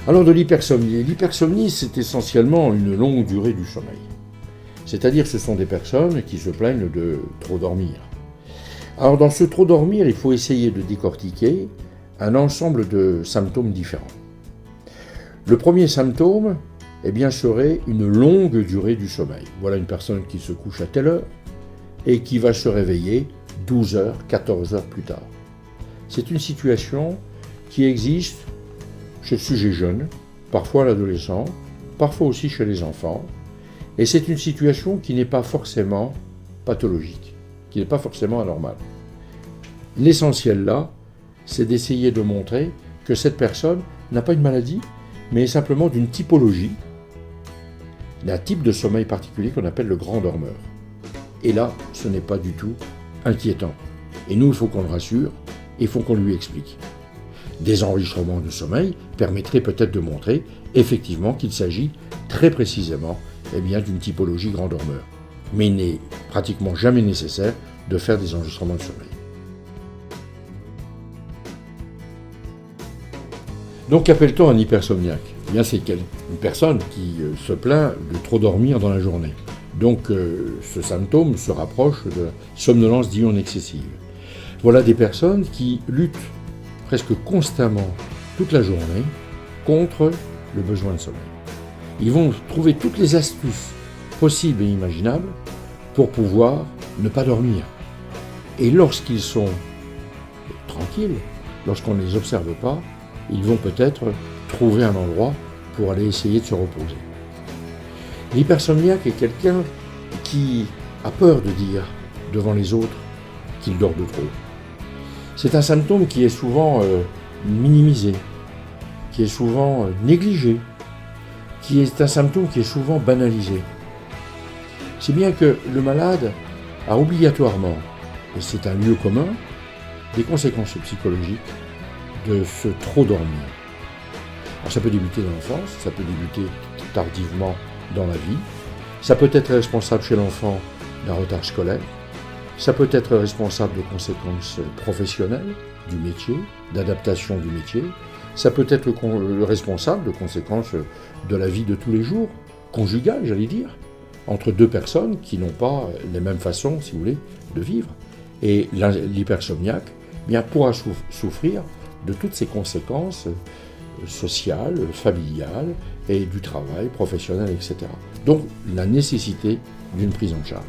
Alors de l'hypersomnie. L'hypersomnie, c'est essentiellement une longue durée du sommeil. C'est-à-dire ce sont des personnes qui se plaignent de trop dormir. Alors dans ce trop dormir, il faut essayer de décortiquer un ensemble de symptômes différents. Le premier symptôme, serait une longue durée du sommeil. Voilà une personne qui se couche à telle heure et qui va se réveiller 12 heures, 14 heures plus tard. C'est une situation qui existe chez le sujet jeune, parfois à l'adolescent, parfois aussi chez les enfants, et c'est une situation qui n'est pas forcément pathologique, qui n'est pas forcément anormale. L'essentiel là, c'est d'essayer de montrer que cette personne n'a pas une maladie, mais est simplement d'une typologie, d'un type de sommeil particulier qu'on appelle le grand dormeur. Et là, ce n'est pas du tout inquiétant. Et nous, il faut qu'on le rassure, et il faut qu'on lui explique. Des enregistrements de sommeil permettraient peut-être de montrer effectivement qu'il s'agit très précisément d'une typologie grand dormeur. Mais il n'est pratiquement jamais nécessaire de faire des enregistrements de sommeil. Donc qu'appelle-t-on un hypersomniaque ? C'est une personne qui se plaint de trop dormir dans la journée. Donc ce symptôme se rapproche de somnolence diurne excessive. Voilà des personnes qui luttent presque constamment toute la journée contre le besoin de sommeil. Ils vont trouver toutes les astuces possibles et imaginables pour pouvoir ne pas dormir. Et lorsqu'ils sont tranquilles, lorsqu'on ne les observe pas, ils vont peut-être trouver un endroit pour aller essayer de se reposer. L'hypersomniaque est quelqu'un qui a peur de dire devant les autres qu'il dort de trop. C'est un symptôme qui est souvent minimisé, qui est souvent négligé, qui est un symptôme qui est souvent banalisé. C'est bien que le malade a obligatoirement, et c'est un lieu commun, des conséquences psychologiques de ce trop dormir. Alors ça peut débuter dans l'enfance, ça peut débuter tardivement dans la vie, ça peut être responsable chez l'enfant d'un retard scolaire, ça peut être responsable de conséquences professionnelles du métier, d'adaptation du métier, ça peut être responsable de conséquences de la vie de tous les jours, conjugale, j'allais dire, entre deux personnes qui n'ont pas les mêmes façons, si vous voulez, de vivre. Et l'hypersomniaque pourra souffrir de toutes ces conséquences sociales, familiales et du travail professionnel, etc. Donc la nécessité d'une prise en charge.